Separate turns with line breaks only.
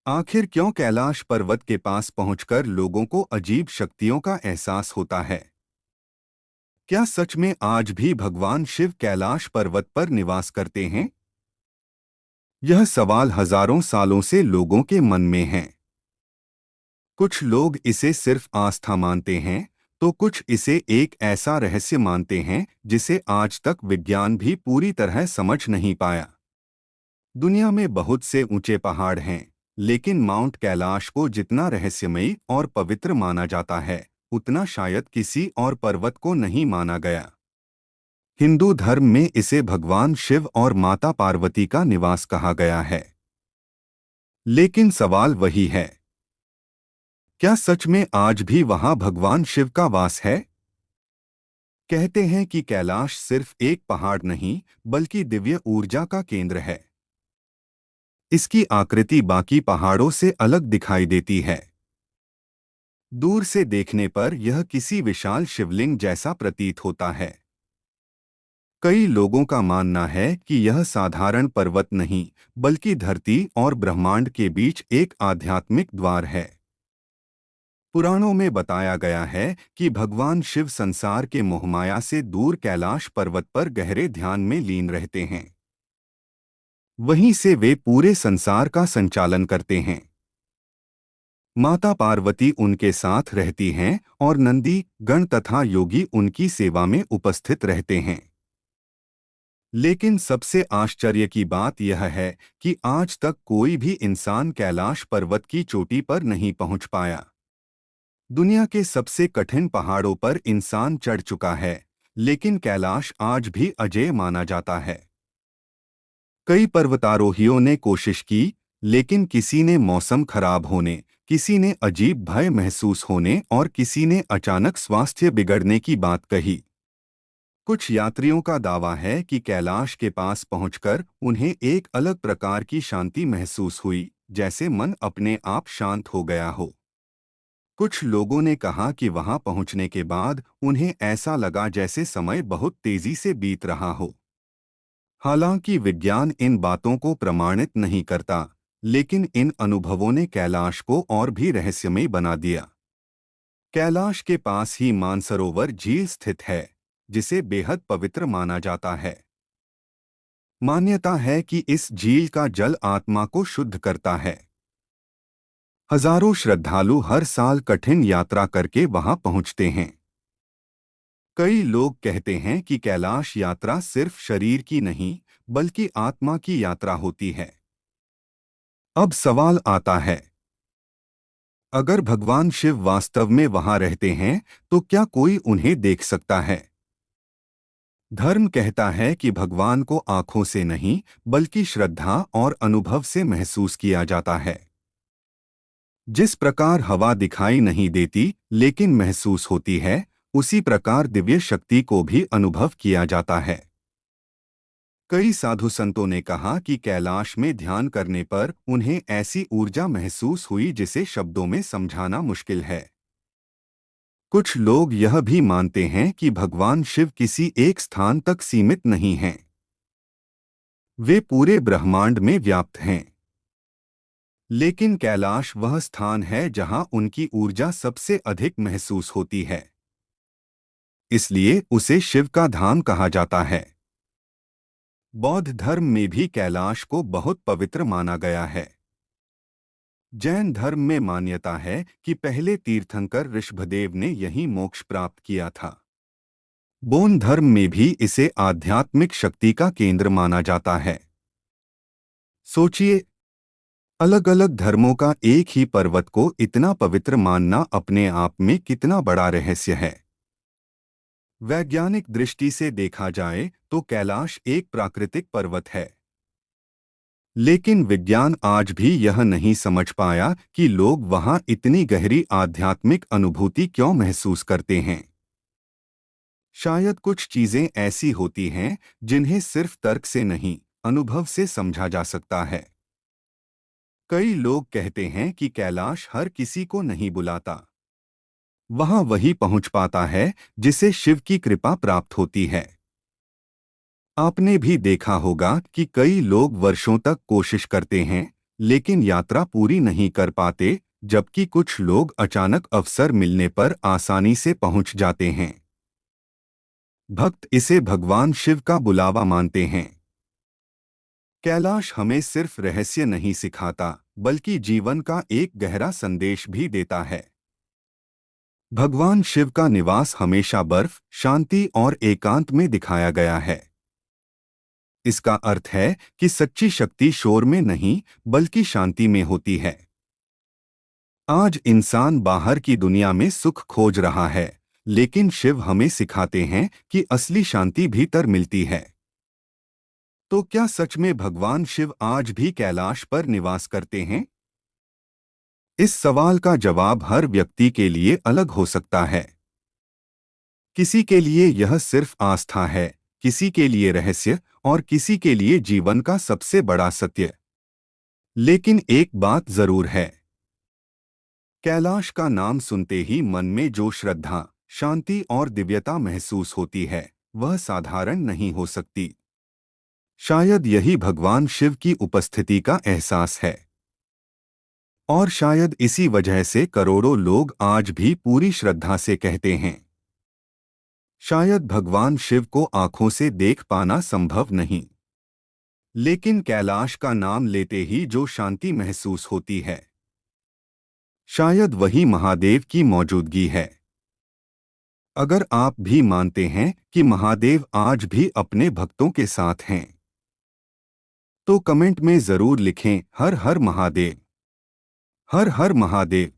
आखिर क्यों कैलाश पर्वत के पास पहुंचकर लोगों को अजीब शक्तियों का एहसास होता है? क्या सच में आज भी भगवान शिव कैलाश पर्वत पर निवास करते हैं? यह सवाल हजारों सालों से लोगों के मन में है। कुछ लोग इसे सिर्फ आस्था मानते हैं, तो कुछ इसे एक ऐसा रहस्य मानते हैं जिसे आज तक विज्ञान भी पूरी तरह समझ नहीं पाया। दुनिया में बहुत से ऊंचे पहाड़ हैं, लेकिन माउंट कैलाश को जितना रहस्यमयी और पवित्र माना जाता है, उतना शायद किसी और पर्वत को नहीं माना गया। हिंदू धर्म में इसे भगवान शिव और माता पार्वती का निवास कहा गया है। लेकिन सवाल वही है, क्या सच में आज भी वहां भगवान शिव का वास है? कहते हैं कि कैलाश सिर्फ एक पहाड़ नहीं, बल्कि दिव्य ऊर्जा का केंद्र है। इसकी आकृति बाकी पहाड़ों से अलग दिखाई देती है। दूर से देखने पर यह किसी विशाल शिवलिंग जैसा प्रतीत होता है। कई लोगों का मानना है कि यह साधारण पर्वत नहीं, बल्कि धरती और ब्रह्मांड के बीच एक आध्यात्मिक द्वार है। पुराणों में बताया गया है कि भगवान शिव संसार के मोहमाया से दूर कैलाश पर्वत पर गहरे ध्यान में लीन रहते हैं। वहीं से वे पूरे संसार का संचालन करते हैं। माता पार्वती उनके साथ रहती हैं और नंदी, गण तथा योगी उनकी सेवा में उपस्थित रहते हैं। लेकिन सबसे आश्चर्य की बात यह है कि आज तक कोई भी इंसान कैलाश पर्वत की चोटी पर नहीं पहुंच पाया। दुनिया के सबसे कठिन पहाड़ों पर इंसान चढ़ चुका है, लेकिन कैलाश आज भी अजेय माना जाता है। कई पर्वतारोहियों ने कोशिश की, लेकिन किसी ने मौसम खराब होने, किसी ने अजीब भय महसूस होने और किसी ने अचानक स्वास्थ्य बिगड़ने की बात कही। कुछ यात्रियों का दावा है कि कैलाश के पास पहुंचकर उन्हें एक अलग प्रकार की शांति महसूस हुई, जैसे मन अपने आप शांत हो गया हो। कुछ लोगों ने कहा कि वहां पहुंचने के बाद उन्हें ऐसा लगा जैसे समय बहुत तेजी से बीत रहा हो। हालांकि विज्ञान इन बातों को प्रमाणित नहीं करता, लेकिन इन अनुभवों ने कैलाश को और भी रहस्यमय बना दिया। कैलाश के पास ही मानसरोवर झील स्थित है, जिसे बेहद पवित्र माना जाता है। मान्यता है कि इस झील का जल आत्मा को शुद्ध करता है। हजारों श्रद्धालु हर साल कठिन यात्रा करके वहां पहुंचते हैं। कई लोग कहते हैं कि कैलाश यात्रा सिर्फ शरीर की नहीं, बल्कि आत्मा की यात्रा होती है। अब सवाल आता है, अगर भगवान शिव वास्तव में वहां रहते हैं, तो क्या कोई उन्हें देख सकता है? धर्म कहता है कि भगवान को आंखों से नहीं, बल्कि श्रद्धा और अनुभव से महसूस किया जाता है। जिस प्रकार हवा दिखाई नहीं देती, लेकिन महसूस होती है, उसी प्रकार दिव्य शक्ति को भी अनुभव किया जाता है। कई साधु संतों ने कहा कि कैलाश में ध्यान करने पर उन्हें ऐसी ऊर्जा महसूस हुई जिसे शब्दों में समझाना मुश्किल है। कुछ लोग यह भी मानते हैं कि भगवान शिव किसी एक स्थान तक सीमित नहीं हैं। वे पूरे ब्रह्मांड में व्याप्त हैं। लेकिन कैलाश वह स्थान है जहां उनकी ऊर्जा सबसे अधिक महसूस होती है। इसलिए उसे शिव का धाम कहा जाता है। बौद्ध धर्म में भी कैलाश को बहुत पवित्र माना गया है। जैन धर्म में मान्यता है कि पहले तीर्थंकर ऋषभदेव ने यहीं मोक्ष प्राप्त किया था। बौद्ध धर्म में भी इसे आध्यात्मिक शक्ति का केंद्र माना जाता है। सोचिए, अलग अलग धर्मों का एक ही पर्वत को इतना पवित्र मानना अपने आप में कितना बड़ा रहस्य है। वैज्ञानिक दृष्टि से देखा जाए तो कैलाश एक प्राकृतिक पर्वत है। लेकिन विज्ञान आज भी यह नहीं समझ पाया कि लोग वहां इतनी गहरी आध्यात्मिक अनुभूति क्यों महसूस करते हैं। शायद कुछ चीजें ऐसी होती हैं जिन्हें सिर्फ तर्क से नहीं, अनुभव से समझा जा सकता है। कई लोग कहते हैं कि कैलाश हर किसी को नहीं बुलाता। वहां वही पहुंच पाता है जिसे शिव की कृपा प्राप्त होती है। आपने भी देखा होगा कि कई लोग वर्षों तक कोशिश करते हैं, लेकिन यात्रा पूरी नहीं कर पाते, जबकि कुछ लोग अचानक अवसर मिलने पर आसानी से पहुंच जाते हैं। भक्त इसे भगवान शिव का बुलावा मानते हैं। कैलाश हमें सिर्फ रहस्य नहीं सिखाता, बल्कि जीवन का एक गहरा संदेश भी देता है। भगवान शिव का निवास हमेशा बर्फ, शांति और एकांत में दिखाया गया है। इसका अर्थ है कि सच्ची शक्ति शोर में नहीं, बल्कि शांति में होती है। आज इंसान बाहर की दुनिया में सुख खोज रहा है, लेकिन शिव हमें सिखाते हैं कि असली शांति भीतर मिलती है। तो क्या सच में भगवान शिव आज भी कैलाश पर निवास करते हैं? इस सवाल का जवाब हर व्यक्ति के लिए अलग हो सकता है। किसी के लिए यह सिर्फ आस्था है, किसी के लिए रहस्य, और किसी के लिए जीवन का सबसे बड़ा सत्य। लेकिन एक बात जरूर है, कैलाश का नाम सुनते ही मन में जो श्रद्धा, शांति और दिव्यता महसूस होती है, वह साधारण नहीं हो सकती। शायद यही भगवान शिव की उपस्थिति का एहसास है। और शायद इसी वजह से करोड़ों लोग आज भी पूरी श्रद्धा से कहते हैं। शायद भगवान शिव को आंखों से देख पाना संभव नहीं, लेकिन कैलाश का नाम लेते ही जो शांति महसूस होती है, शायद वही महादेव की मौजूदगी है। अगर आप भी मानते हैं कि महादेव आज भी अपने भक्तों के साथ हैं, तो कमेंट में जरूर लिखें, हर हर महादेव, हर हर महादेव।